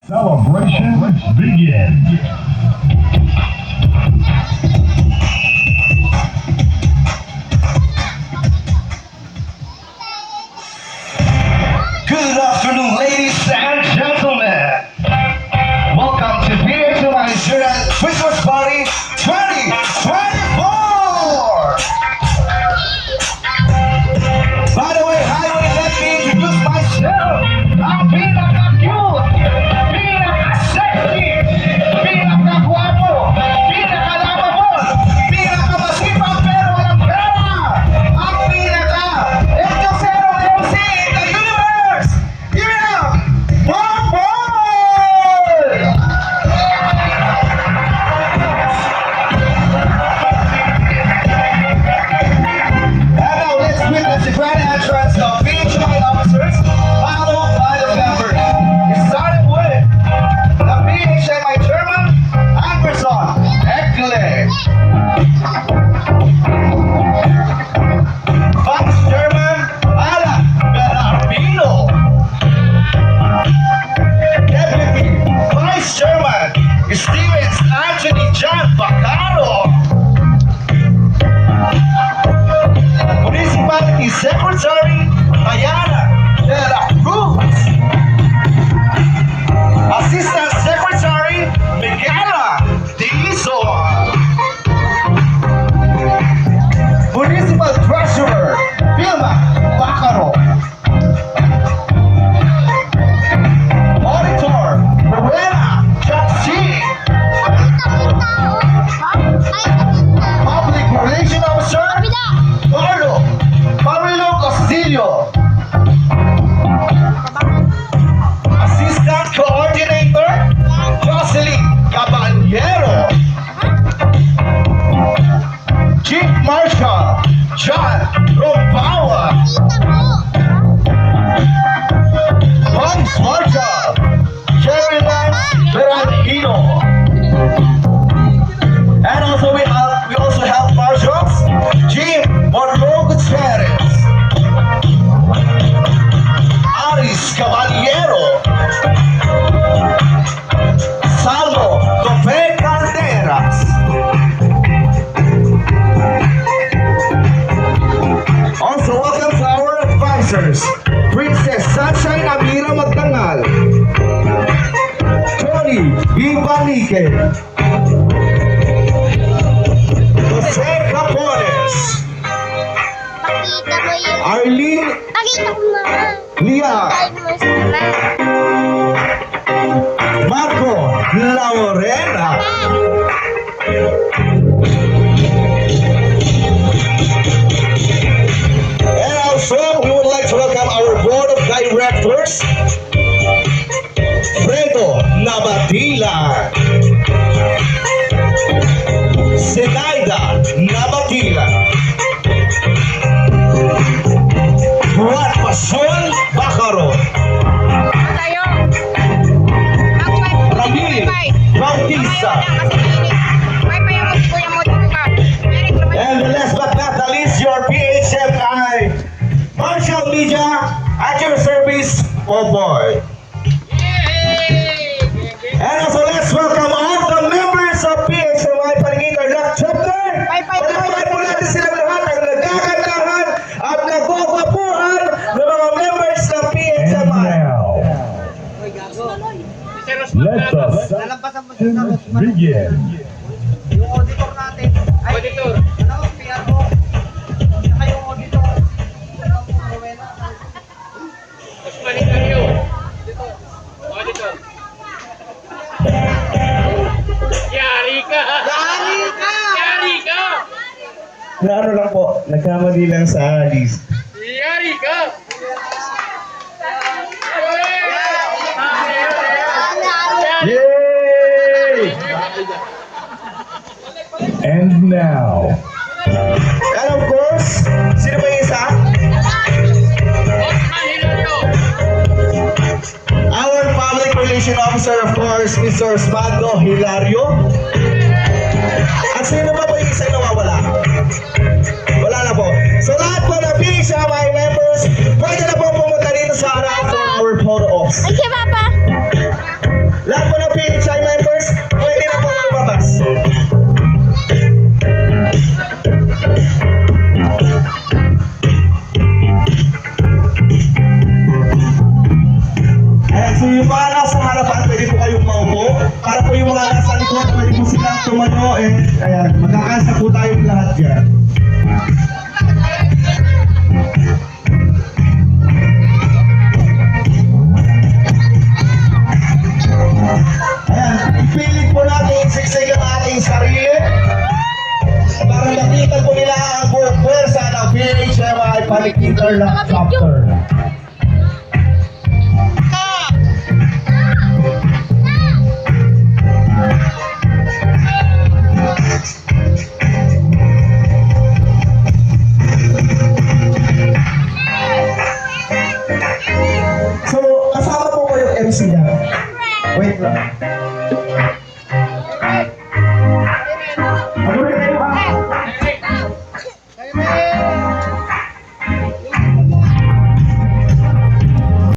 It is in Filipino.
Celebration begins. Good afternoon, ladies and gentlemen. Welcome to PHMI Insurance Christmas Party 2024. By the way, highway, let me introduce myself. I'm pinaka-cute, pinaka-sexy, pinaka-guwapo, pinaka-lovable, pinaka-masipag pero walang pera. Ang pinaka-ektosero MC in the universe. Give it up, Bongbong! And now let's witness the grand entrance of PHI officers, followed by the members. It started with the PHI Chairman, Anderson Ekle. Vice Chairman, Alan Berarpino. Deputy Vice Chairman, Stevens Anthony John Bacaro. Municipality Secretary, Diana de la Cruz. Assistant Secretary, Miguela Dizon. Municipal Treasurer, Vilma Bacaro. Auditor, Rowena Jackson. Public Relations Officer, Carlo Pablo Castillo. Assistant Coordinator, Jocelyn Caballero. Chief Marshal, John Rompawa. Vice Marshal, Sheridan Berantino. And also we also have Marshals, Jim Monroe Gutierrez, Aris Caballero, Salvo Tope Calderas. Also welcome to our advisors, Princess Sunshine Amira Magdangal, Tony Ibanique, Jose Capones, Pakita mo yun. Arlene Pakita mo naman. Lia, Type mo sa naman. Marco Laurena, and also we would like to welcome our board of directors, Fredo Nabatila, Zenaida Nabatila, Juan Pasol Bacaro, Tayo. Ramil Bautista, May ang kuya mo dito ka. and last but not the least, your PHMI Marshall Media at your service, oh boy. And also let's welcome all the members of PHMI Panigitan Rock Chapter. Panawagan po natin silang lahat ang nagkakantahan at nagwawapuhan ng mga members ng And PHMI. now, let the celebration begin. Yung auditor natin. Ay, Auditor. Ano, PRO. Saka yung auditor. Ano, Rowena. Manitaryo. Auditor. Yari ka! Yari ka! Yari ka! Na ano lang po, nagkamali lang sa list. Yari ka! Yay! And now, And of course, sino ba yung isa? Our Public Relations Officer, of course, Mr. Osvaldo Hilario. At sino ba po yung isa nawawala? Wala na po. So lahat po na PHMI members, pwede na po pumunta dito sa harap for our photo ops. Ay, si Papa. sa harapan, pwede po kayong maupo. Para po yung mga nasa likod, pwede po silang tumayo. Ayan, magkakasa po tayong lahat dyan. Ayan, ipilit po natin siksig ang ating sarili para makita po nila ang buong pwersa ng PHMI Panic Interlock Chapter. So, kasama po ko yung MC niya. Wait lang.